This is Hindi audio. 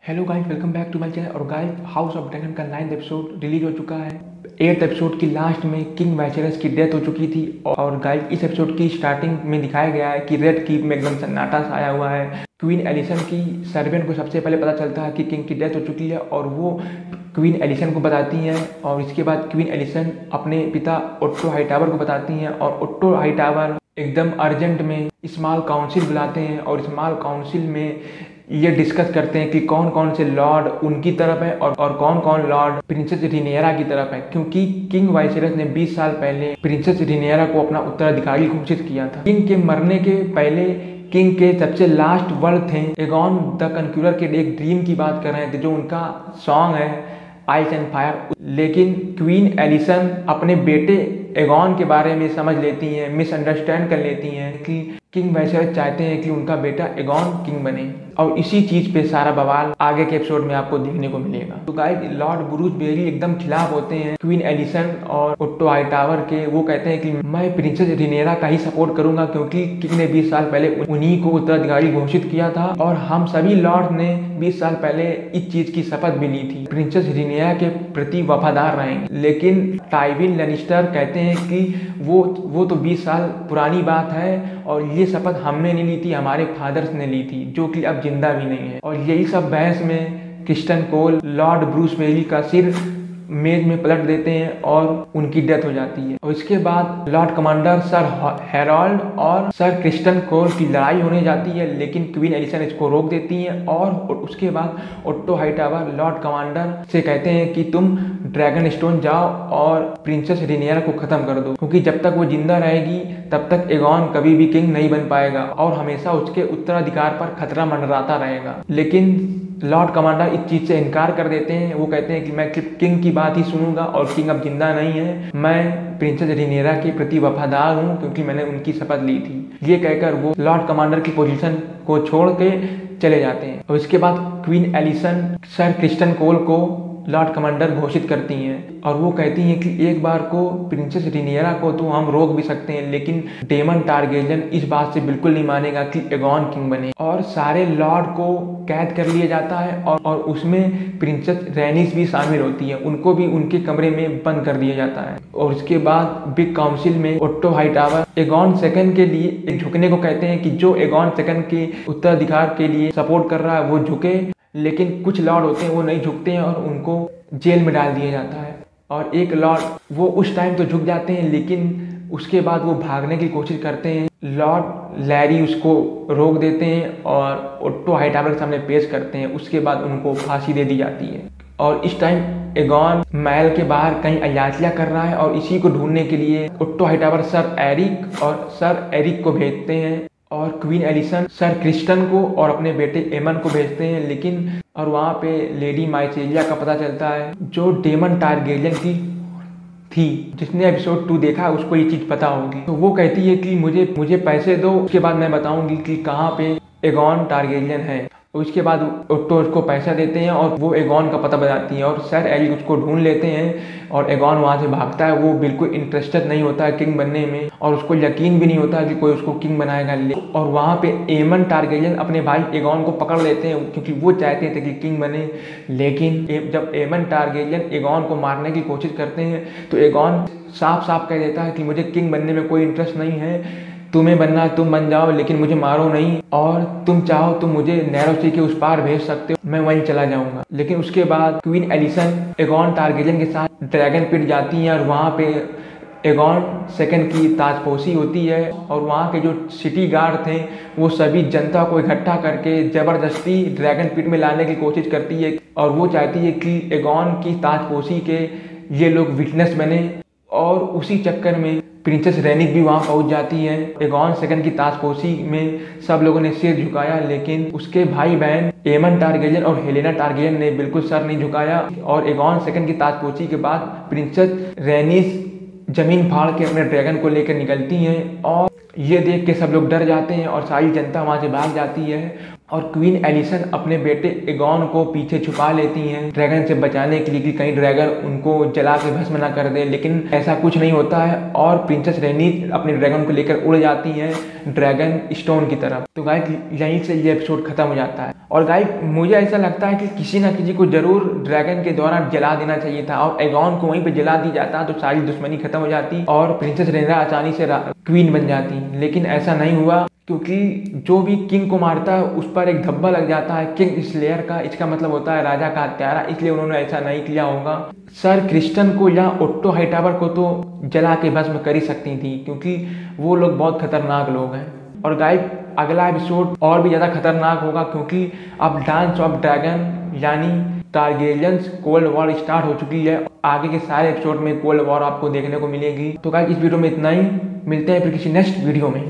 Hello guys, welcome back to my channel. और गाइस, हाउस ऑफ ड्रैगन का 9th एपिसोड रिलीज हो चुका है। 8th एपिसोड की लास्ट में किंग वाइसेरस की डेथ हो चुकी थी। और गाइस, इस एपिसोड की स्टार्टिंग में दिखाया गया है कि रेड कीप में एकदम सन्नाटा छाया हुआ है। क्वीन एलिसन की सर्वेंट को सबसे पहले पता चलता है कि किंग की डेथ हो चुकी है और वो क्वीन एलिसन को बताती हैं। और इसके बाद क्वीन एलिसन अपने पिता ओट्टो हाईटावर को बताती हैं और ओट्टो हाईटावर एकदम अर्जेंट में स्मॉल काउंसिल बुलाते हैं और स्मॉल काउंसिल में ये डिस्कस करते हैं कि कौन कौन से लॉर्ड उनकी तरफ है और कौन कौन लॉर्ड प्रिंसेस रिनिएरा की तरफ है, क्योंकि किंग वाइसेरस ने 20 साल पहले प्रिंसेस रिनिएरा को अपना उत्तराधिकारी घोषित किया था। किंग के मरने के पहले किंग के सबसे लास्ट वर्ड थे एगॉन द कन्क्यूरर के एक ड्रीम की बात कर रहे थे, जो उनका सॉन्ग है आइस एंड फायर। लेकिन क्वीन एलिसन अपने बेटे एगॉन के बारे में समझ लेती हैं, मिसअंडरस्टैंड कर लेती हैं कि किंग वाइसेरस चाहते हैं कि उनका बेटा एगॉन किंग बने। और इसी चीज पे सारा बवाल आगे के एपिसोड में आपको देखने को मिलेगा। तो गाइस, लॉर्ड ब्रूस बेरी एकदम खिलाफ होते हैं क्वीन एलिसन और ओट्टो हाईटावर के। वो कहते हैं कि मैं प्रिंसेस रिनिएरा का ही सपोर्ट करूंगा, क्योंकि किंग ने 20 साल पहले उन्हीं को उत्तराधिकारी घोषित किया था और हम सभी लॉर्ड ने 20 साल पहले इस चीज की शपथ भी ली थी, प्रिंसेस रिनिएरा के प्रति वफादार रहेंगे। लेकिन टाइविन लैनिस्टर कहते हैं कि वो तो 20 साल पुरानी बात है और ये शपथ हमने नहीं ली थी, हमारे फादर्स ने ली थी, जो कि अब जिंदा भी नहीं है। और यही सब बहस में क्रिस्टन कोल लॉर्ड ब्रूस बेरी का सिर मेज में पलट देते हैं और उनकी डेथ हो जाती है। और इसके बाद लॉर्ड कमांडर सर हेरोल्ड और सर क्रिस्टन कोल की लड़ाई होने जाती है, लेकिन क्वीन एलिसन इसको रोक देती हैं। और उसके बाद ओट्टो हाईटावर लॉर्ड कमांडर से कहते हैं कि तुम ड्रैगन स्टोन जाओ और प्रिंसेस रिनिएरा को खत्म कर दो, क्योंकि जब तक वो जिंदा रहेगी तब तक एगॉन कभी भी किंग नहीं बन पाएगा और हमेशा उसके उत्तराधिकार पर खतरा मंडराता रहेगा। लेकिन लॉर्ड कमांडर इस चीज से इनकार कर देते हैं। वो कहते हैं कि मैं किंग की बात ही सुनूंगा और किंग अब जिंदा नहीं है, मैं प्रिंसेस रिनिएरा के प्रति वफादार हूँ क्योंकि मैंने उनकी शपथ ली थी। ये कहकर वो लॉर्ड कमांडर की पोजीशन को छोड़ के चले जाते हैं। और इसके बाद क्वीन एलिसन सर क्रिस्टन कोल को लॉर्ड कमांडर घोषित करती हैं और वो कहती हैं कि एक बार को प्रिंसेस रिनिएरा को तो हम रोक भी सकते हैं, लेकिन डेमन टारगेरियन इस बात से बिल्कुल नहीं मानेगा कि एगॉन किंग बने। और सारे लॉर्ड को कैद कर लिया जाता है और उसमें प्रिंसेस रैनिस भी शामिल होती है, उनको भी उनके कमरे में बंद कर दिया जाता है। और उसके बाद बिग काउंसिल में ओट्टो हाईटावर एगॉन सेकंड के लिए झुकने को कहते हैं कि जो एगॉन सेकंड के उत्तराधिकार के लिए सपोर्ट कर रहा है वो झुके। लेकिन कुछ लॉर्ड होते हैं वो नहीं झुकते हैं और उनको जेल में डाल दिया जाता है। और एक लॉर्ड वो उस टाइम तो झुक जाते हैं, लेकिन उसके बाद वो भागने की कोशिश करते हैं। लॉर्ड लैरी उसको रोक देते हैं और ओट्टो हाईटावर के सामने पेश करते हैं। उसके बाद उनको फांसी दे दी जाती है। और इस टाइम एगॉन महल के बाहर कहीं अयाचिया कर रहा है और इसी को ढूंढने के लिए ओट्टो हाईटावर सर एरिक को भेजते हैं और क्वीन एलिसन सर क्रिस्टन को और अपने बेटे एमन को भेजते हैं। लेकिन और वहाँ पे लेडी माइसेलिया का पता चलता है, जो डेमन टारगेरियन की थी। जिसने एपिसोड 2 देखा है उसको ये चीज पता होगी। तो वो कहती है कि मुझे पैसे दो, उसके बाद मैं बताऊंगी कि कहाँ पे एगॉन टारगेरियन है। उसके बाद ओट्टो उसको पैसा देते हैं और वो एगॉन का पता बताती है और सर एरिक उसको ढूंढ लेते हैं और एगॉन वहाँ से भागता है। वो बिल्कुल इंटरेस्टेड नहीं होता है किंग बनने में और उसको यकीन भी नहीं होता कि कोई उसको किंग बनाएगा। और वहाँ पे एमन टारगेरियन अपने भाई एगॉन को पकड़ लेते हैं क्योंकि वो चाहते थे कि किंग बने। लेकिन जब एमन टारगेरियन एगॉन को मारने की कोशिश करते हैं तो एगॉन साफ साफ कह देता है कि मुझे किंग बनने में कोई इंटरेस्ट नहीं है, तुम्हें बनना तुम बन जाओ लेकिन मुझे मारो नहीं, और तुम चाहो तो मुझे नैरो सी के उस पार भेज सकते हो, मैं वहीं चला जाऊंगा। लेकिन उसके बाद क्वीन एलिसन एगॉन टारगेरियन के साथ ड्रैगन पिट जाती है और वहाँ पे एगॉन सेकंड की ताजपोशी होती है। और वहाँ के जो सिटी गार्ड थे वो सभी जनता को इकट्ठा करके जबरदस्ती ड्रैगन पिट में लाने की कोशिश करती है और वो चाहती है कि एगॉन की ताजपोशी के ये लोग विटनेस बने। और उसी चक्कर में प्रिंसेस रैनिस भी वहाँ पहुँच जाती है। एगॉन सेकंड की ताजपोशी में सब लोगों ने सिर झुकाया, लेकिन उसके भाई बहन एमन टारगेरियन और हेलेना टारगेरियन ने बिल्कुल सर नहीं झुकाया। और एगॉन सेकंड की ताजपोशी के बाद प्रिंसेस रैनिस जमीन फाड़ के अपने ड्रैगन को लेकर निकलती हैं और ये देख के सब लोग डर जाते हैं और सारी जनता वहाँ से भाग जाती है। और क्वीन एलिसन अपने बेटे एगॉन को पीछे छुपा लेती हैं ड्रैगन से बचाने के लिए कि कहीं ड्रैगन उनको जला के भस्म ना कर दे, लेकिन ऐसा कुछ नहीं होता है और प्रिंसेस रेनी अपने ड्रैगन को लेकर उड़ जाती हैं ड्रैगन स्टोन की तरफ। तो गाइस यहीं से ये एपिसोड खत्म हो जाता है। और गाइस मुझे ऐसा लगता है कि किसी ना किसी को जरूर ड्रैगन के द्वारा जला देना चाहिए था और एगॉन को वहीं पे जला दी जाता तो सारी दुश्मनी खत्म हो जाती और प्रिंसेस रेना आसानी से क्वीन बन जाती, लेकिन ऐसा नहीं हुआ क्योंकि जो भी किंग को मारता है उस पर एक धब्बा लग जाता है किंग स्लेयर का। इसका मतलब होता है राजा का हत्यारा, इसलिए उन्होंने ऐसा नहीं किया होगा। सर क्रिस्टन को या ओट्टो हाईटावर को तो जला के भस्म कर ही सकती थी क्योंकि वो लोग बहुत खतरनाक लोग हैं। और गाइस अगला एपिसोड और भी ज़्यादा खतरनाक होगा क्योंकि अब डांस ऑफ ड्रैगन यानी टारगेरियंस कोल्ड वॉर स्टार्ट हो चुकी है। आगे के सारे एपिसोड में कोल्ड वॉर आपको देखने को मिलेगी। तो गाइस इस वीडियो में इतना ही, मिलते हैं फिर किसी नेक्स्ट वीडियो में।